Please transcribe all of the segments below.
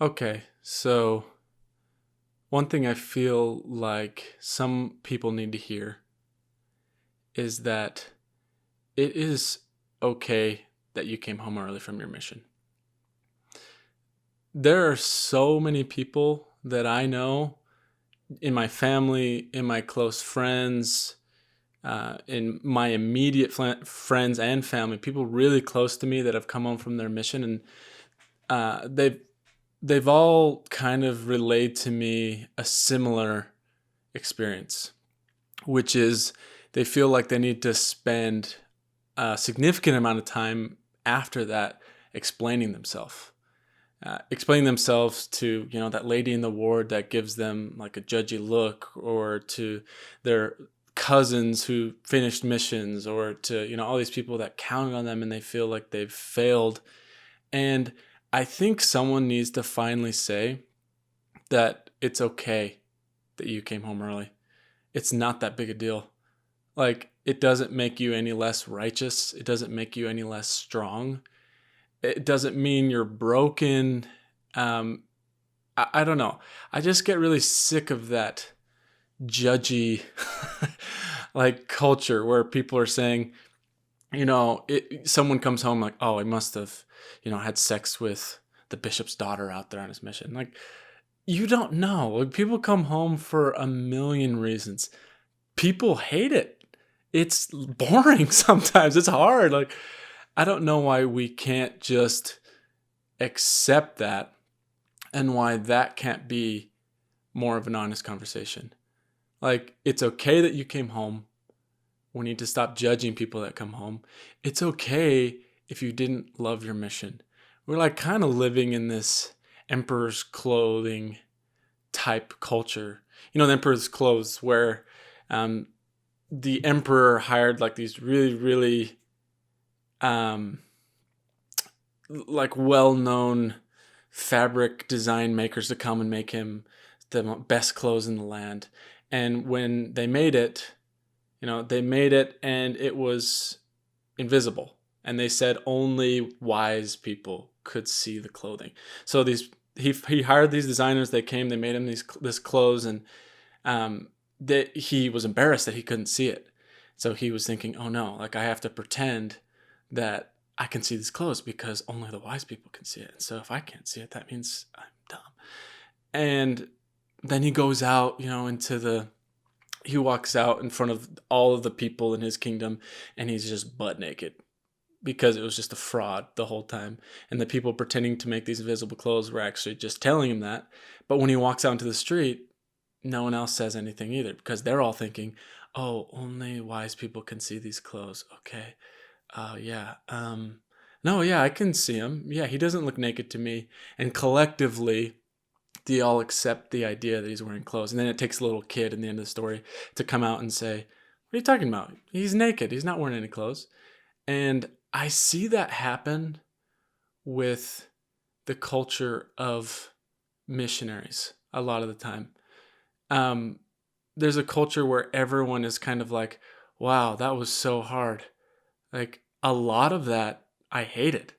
Okay, so one thing I feel like some people need to hear is that it is okay that you came home early from your mission. There are so many people that I know in my family, in my close friends, in my immediate friends and family, people really close to me that have come home from their mission, and they've all kind of relayed to me a similar experience, which is they feel like they need to spend a significant amount of time after that explaining themselves. Explaining themselves to that lady in the ward that gives them like a judgy look, or to their cousins who finished missions, or to all these people that counted on them and they feel like they've failed. And I think someone needs to finally say that it's okay that you came home early. It's not that big a deal. Like, it doesn't make you any less righteous. It doesn't make you any less strong. It doesn't mean you're broken. I don't know. I just get really sick of that judgy like culture where people are saying, someone comes home like, oh, he must have, had sex with the bishop's daughter out there on his mission. Like, you don't know. Like, people come home for a million reasons. People hate it. It's boring sometimes. It's hard. Like, I don't know why we can't just accept that, and why that can't be more of an honest conversation. Like, it's okay that you came home. We need to stop judging people that come home. It's okay if you didn't love your mission. We're like kind of living in this emperor's clothing type culture. The emperor's clothes, where the emperor hired like these really, really like well-known fabric design makers to come and make him the best clothes in the land. And when they made it, they made it and it was invisible. And they said only wise people could see the clothing. So he hired these designers. They came, they made him this clothes, and that he was embarrassed that he couldn't see it. So he was thinking, oh no, like, I have to pretend that I can see these clothes because only the wise people can see it. So if I can't see it, that means I'm dumb. And then he goes out, he walks out in front of all of the people in his kingdom, and he's just butt naked because it was just a fraud the whole time. And the people pretending to make these invisible clothes were actually just telling him that. But when he walks out into the street, no one else says anything either, because they're all thinking, oh, only wise people can see these clothes. Okay. Yeah. No, yeah, I can see him. Yeah, he doesn't look naked to me. And collectively, they all accept the idea that he's wearing clothes. And then it takes a little kid in the end of the story to come out and say, what are you talking about? He's naked. He's not wearing any clothes. And I see that happen with the culture of missionaries a lot of the time. There's a culture where everyone is kind of like, wow, that was so hard. Like, a lot of that I hated.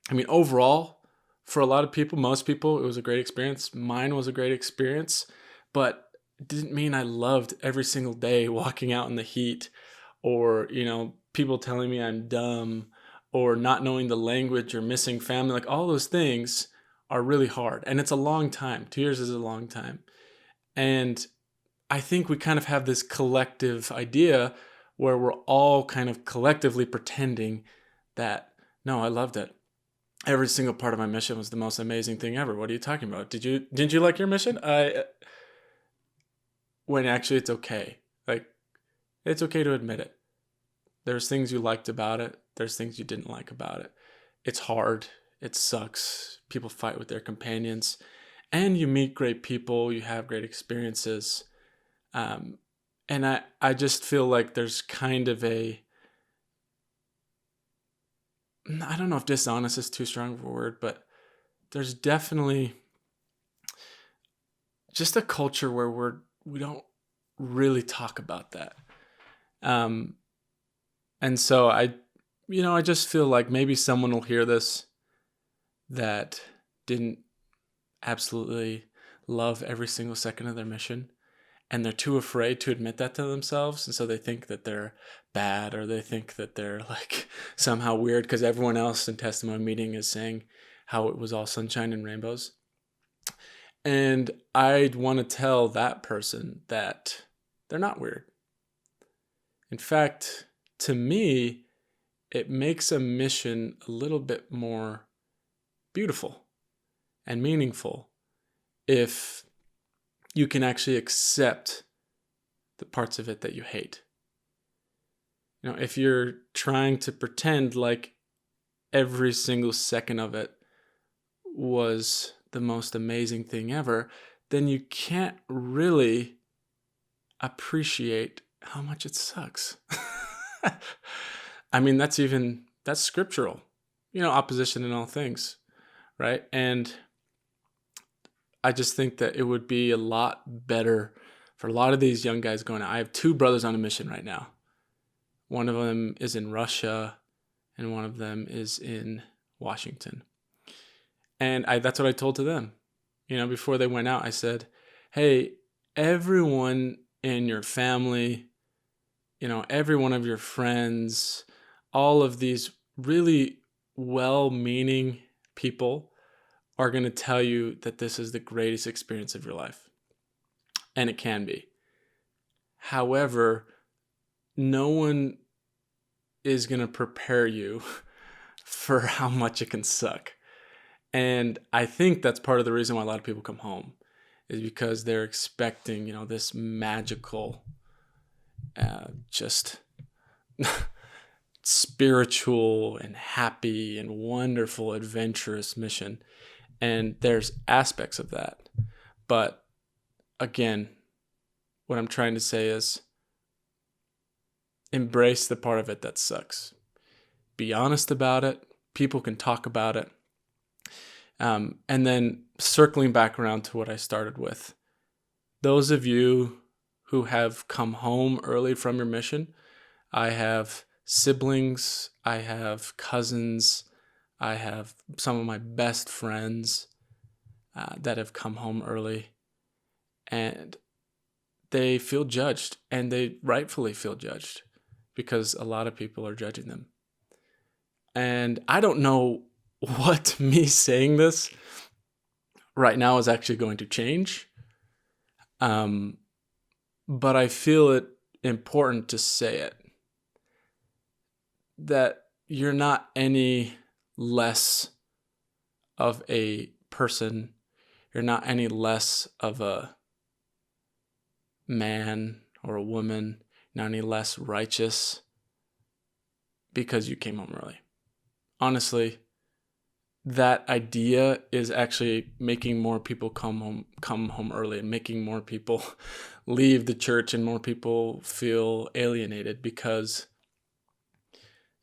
I mean, overall, for a lot of people, most people, it was a great experience. Mine was a great experience, but it didn't mean I loved every single day walking out in the heat, or, people telling me I'm dumb, or not knowing the language, or missing family. Like, all those things are really hard. And it's a long time. 2 years is a long time. And I think we kind of have this collective idea where we're all kind of collectively pretending that, no, I loved it. Every single part of my mission was the most amazing thing ever. What are you talking about? Didn't you like your mission? When actually it's okay. Like, it's okay to admit it. There's things you liked about it. There's things you didn't like about it. It's hard. It sucks. People fight with their companions, and you meet great people. You have great experiences. And I just feel like there's kind of I don't know if dishonest is too strong of a word, but there's definitely just a culture where we don't really talk about that. Um, and so I just feel like maybe someone will hear this that didn't absolutely love every single second of their mission, and they're too afraid to admit that to themselves, and so they think that they're bad, or they think that they're like somehow weird because everyone else in testimony meeting is saying how it was all sunshine and rainbows. And I'd want to tell that person that they're not weird. In fact, to me, it makes a mission a little bit more beautiful and meaningful if you can actually accept the parts of it that you hate. If you're trying to pretend like every single second of it was the most amazing thing ever, then you can't really appreciate how much it sucks. I mean, that's scriptural, opposition in all things, right? And I just think that it would be a lot better for a lot of these young guys going out. I have 2 brothers on a mission right now. One of them is in Russia, and one of them is in Washington. And that's what I told to them. Before they went out, I said, hey, everyone in your family, every one of your friends, all of these really well-meaning people are going to tell you that this is the greatest experience of your life. And it can be. However, no one is going to prepare you for how much it can suck. And I think that's part of the reason why a lot of people come home, is because they're expecting, this magical, just spiritual and happy and wonderful, adventurous mission. And there's aspects of that. But again, what I'm trying to say is embrace the part of it that sucks. Be honest about it. People can talk about it. And then circling back around to what I started with, those of you who have come home early from your mission, I have siblings, I have cousins, I have some of my best friends that have come home early, and they feel judged, and they rightfully feel judged because a lot of people are judging them. And I don't know what me saying this right now is actually going to change. But I feel it important to say it, that you're not any less of a person. You're not any less of a man or a woman, not any less righteous because you came home early. Honestly, that idea is actually making more people come home early, and making more people leave the church, and more people feel alienated, because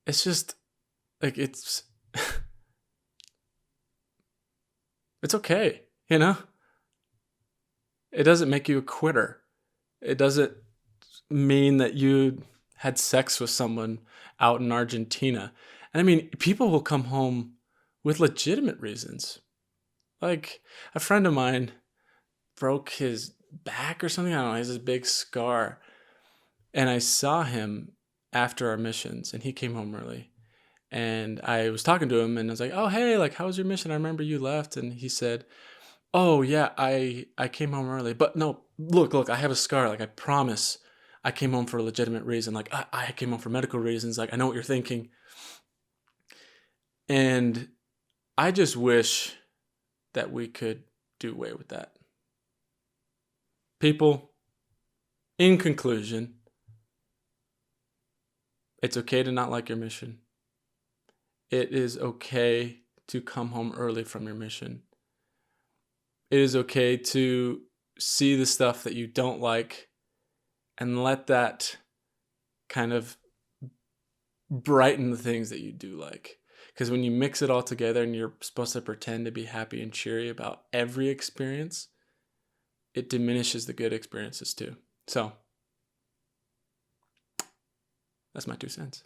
it's just like it's okay, It doesn't make you a quitter. It doesn't mean that you had sex with someone out in Argentina. And I mean, people will come home with legitimate reasons. Like, a friend of mine broke his back or something. I don't know. He has this big scar. And I saw him after our missions, and he came home early. And I was talking to him, and I was like, oh, hey, like, how was your mission? I remember you left. And he said, oh, yeah, I came home early. But no, look, I have a scar. Like, I promise I came home for a legitimate reason. Like, I came home for medical reasons. Like, I know what you're thinking. And I just wish that we could do away with that. People, in conclusion, it's okay to not like your mission. It is okay to come home early from your mission. It is okay to see the stuff that you don't like and let that kind of brighten the things that you do like. Because when you mix it all together and you're supposed to pretend to be happy and cheery about every experience, it diminishes the good experiences too. So, that's my 2 cents.